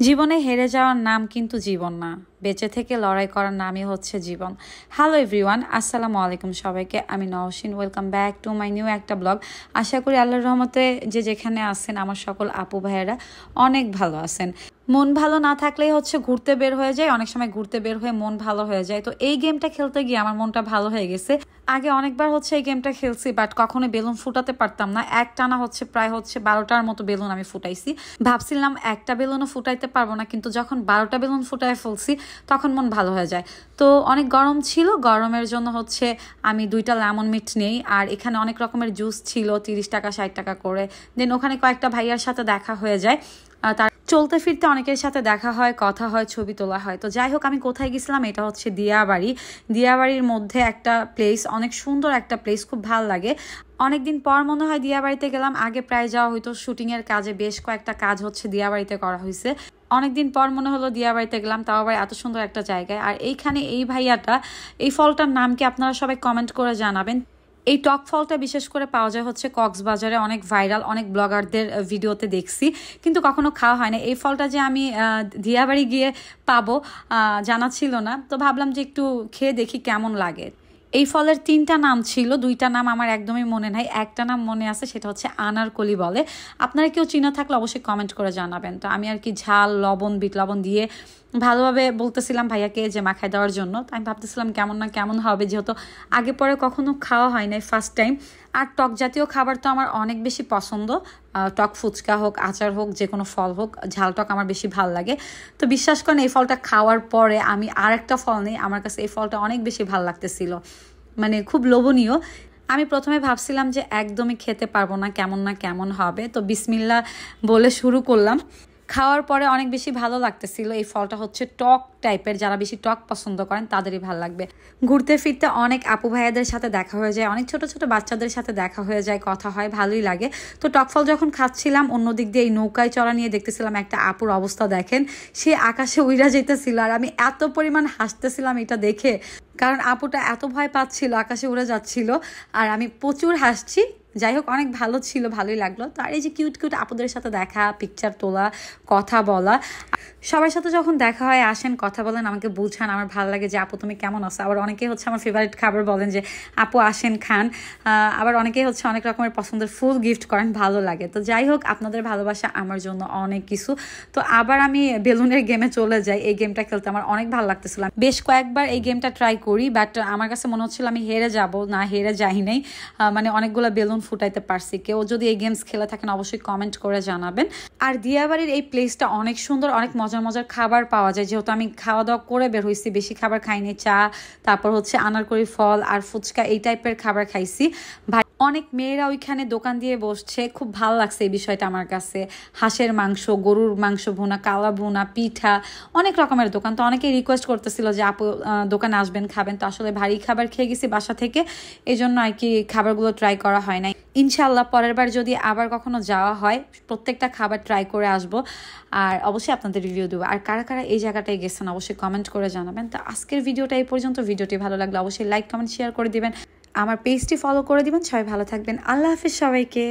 জীবনে হেরে যাওয়ার নাম কিন্তু জীবন না, বেঁচে থেকে লড়াই করার নামই হচ্ছে জীবন। হ্যালো এভরিওয়ান, আসসালামু আলাইকুম সবাইকে। আমি Nowshin, welcome back to my new একটা ব্লগ। আশা করি আল্লাহর রহমতে যে যেখানে আছেন আমার সকল আপু ভাইয়েরা অনেক ভালো আছেন। মন ভালো না থাকলেই হচ্ছে ঘুরতে বের হয়ে যায়, অনেক সময় ঘুরতে বের হয়ে মন ভালো হয়ে যায়। তো এই গেমটা খেলতে গিয়ে আমার মনটা ভালো হয়ে গেছে। আগে অনেকবার হচ্ছে এই গেমটা খেলছি, বাট কখনো বেলুন ফুটাতে পারতাম না। একটানা হচ্ছে প্রায় 12টার মতো বেলুন আমি ফুটাইছি। ভাবছিলাম একটা বেলুনও ফুটাইতে পারবো না, কিন্তু যখন 12টা বেলুন ফুটাই ফেলছি তখন মন ভালো হয়ে যায়। তো অনেক গরম ছিল, গরমের জন্য হচ্ছে আমি 2টা লেমন মিট নেই, আর এখানে অনেক রকমের জুস ছিল 30 টাকা 60 টাকা করে। দেন ওখানে কয়েকটা ভাইয়ার সাথে দেখা হয়ে যায়, তার চলতে ফিরতে অনেকের সাথে দেখা হয়, কথা হয়, ছবি তোলা হয়। তো যাই হোক, আমি কোথায় গেছিলাম, এটা হচ্ছে দিয়াবাড়ি। দিয়াবাড়ির মধ্যে একটা প্লেস, অনেক সুন্দর একটা প্লেস, খুব ভালো লাগে। অনেকদিন পর মনে হয় দিয়াবাড়িতে গেলাম। আগে প্রায় যাওয়া হইতো শুটিংয়ের কাজে, বেশ কয়েকটা কাজ হচ্ছে দিয়াবাড়িতে করা হয়েছে। অনেকদিন পর মনে হলো দিয়াবাড়িতে গেলাম, তাও আবার এত সুন্দর একটা জায়গায়। আর এইখানে এই ভাইয়াটা, এই ফলটার নাম কি আপনারা সবাই কমেন্ট করে জানাবেন। এই টক ফলটা বিশেষ করে পাওয়া যায় হচ্ছে কক্সবাজারে, অনেক ভাইরাল, অনেক ব্লগারদের ভিডিওতে দেখছি, কিন্তু কখনো খাওয়া হয় না। এই ফলটা যে আমি দিয়াবাড়ি গিয়ে পাবো জানা ছিল না, তো ভাবলাম যে একটু খেয়ে দেখি কেমন লাগে। এই ফলের 3টা নাম ছিল, 2টা নাম আমার একদমই মনে নাই, একটা নাম মনে আছে, সেটা হচ্ছে আনারকলি বলে। আপনারা কেউ চিনা থাকলে অবশ্যই কমেন্ট করে জানাবেন। তো আমি আর কি ঝাল লবণ, বিট লবণ দিয়ে ভালোভাবে বলতেছিলাম ভাইয়াকে যে মাখায় দেওয়ার জন্য। তো আমি ভাবতেছিলাম কেমন না কেমন হবে, যেহেতু আগে পরে কখনো খাওয়া হয় নাই, ফার্স্ট টাইম। আর টক জাতীয় খাবার তো আমার অনেক বেশি পছন্দ। টক ফুচকা হোক, আচার হোক, যে কোনো ফল হোক, ঝাল টক আমার বেশি ভাল লাগে। তো বিশ্বাস করেন, এই ফলটা খাওয়ার পরে আমি আর একটা ফল নেই, আমার কাছে এই ফলটা অনেক বেশি ভাল লাগতেছিল, মানে খুব লোভনীয়। আমি প্রথমে ভাবছিলাম যে একদমই খেতে পারবো না, কেমন না কেমন হবে। তো বিসমিল্লাহ বলে শুরু করলাম। খাওয়ার পরে অনেক বেশি ভালো লাগতেছিল। এই ফলটা হচ্ছে টক টাইপের, যারা বেশি টক পছন্দ করেন তাদেরই ভালো লাগবে। ঘুরতে ফিরতে অনেক আপু ভাইয়াদের সাথে দেখা হয়ে যায়, অনেক ছোট ছোট বাচ্চাদের সাথে দেখা হয়ে যায়, কথা হয়, ভালোই লাগে। তো টক ফল যখন খাচ্ছিলাম, অন্যদিক দিয়ে এই নৌকায় চড়া নিয়ে দেখতেছিলাম একটা আপুর অবস্থা দেখেন, সে আকাশে উইরা যেতেছিল, আর আমি এত পরিমাণ হাসতেছিলাম এটা দেখে, কারণ আপুটা এত ভয় পাচ্ছিল, আকাশে উড়ে যাচ্ছিল, আর আমি প্রচুর হাসছি। যাই হোক, অনেক ভালো ছিল, ভালোই লাগলো। তো আর এই যে কিউট কিউট আপুদের সাথে দেখা, পিকচার তোলা, কথা বলা, সবার সাথে যখন দেখা হয় আসেন কথা বলেন, আমাকে বুঝান, আমার ভালো লাগে যে আপু তুমি কেমন আছো। আবার অনেকে হচ্ছে আমার ফেভারিট খাবার বলেন যে আপু আসেন খান। আবার অনেকেই হচ্ছে অনেক রকমের পছন্দের ফুল গিফট করেন, ভালো লাগে। তো যাই হোক, আপনাদের ভালোবাসা আমার জন্য অনেক কিছু। তো আবার আমি বেলুনের গেমে চলে যাই। এই গেমটা খেলতে আমার অনেক ভালো লাগতেছিল, বেশ কয়েকবার এই গেমটা ট্রাই করি, বাট আমার কাছে মনে হচ্ছিল আমি হেরে যাব, না হেরে যাই নাই। মানে অনেকগুলো বেলুন ফুটাইতে পারছি। কেউ যদি এই গেমস খেলে থাকেন অবশ্যই কমেন্ট করে জানাবেন। আর দিয়াবাড়ির এই প্লেসটা অনেক সুন্দর, অনেক মজার মজার খাবার পাওয়া যায়। যেহেতু আমি খাওয়া দাওয়া করে বের হয়েছি, বেশি খাবার খাইনি, চা, তারপর হচ্ছে আনারকলি ফল আর ফুচকা, এই টাইপের খাবার খাইছি। ভাই অনেক মেয়েরা ওইখানে দোকান দিয়ে বসছে, খুব ভালো লাগছে এই বিষয়টা আমার কাছে। হাঁসের মাংস, গরুর মাংস ভুনা, কালা ভুনা, পিঠা, অনেক রকমের দোকান। তো অনেকে রিকোয়েস্ট করতেছিল যে আপু দোকানে আসবেন, খাবেন। তো আসলে ভারী খাবার খেয়ে গেছি বাসা থেকে, এই জন্য আর কি খাবারগুলো ট্রাই করা হয় নাই। ইনশাল্লাহ পরের বার যদি আবার কখনো যাওয়া হয়, প্রত্যেকটা খাবার ট্রাই করে আসবো, আর অবশ্যই আপনাদের রিভিউ দেবো। আর কারা কারা এই জায়গাটায় গেছেন অবশ্যই কমেন্ট করে জানাবেন। তো আজকের ভিডিওটা এই পর্যন্ত। ভিডিওটি ভালো লাগলে অবশ্যই লাইক, কমেন্ট, শেয়ার করে দিবেন, আমার পেজটি ফলো করে দিবেন। সবাই ভালো থাকবেন, আল্লাহ হাফিজ সবাইকে।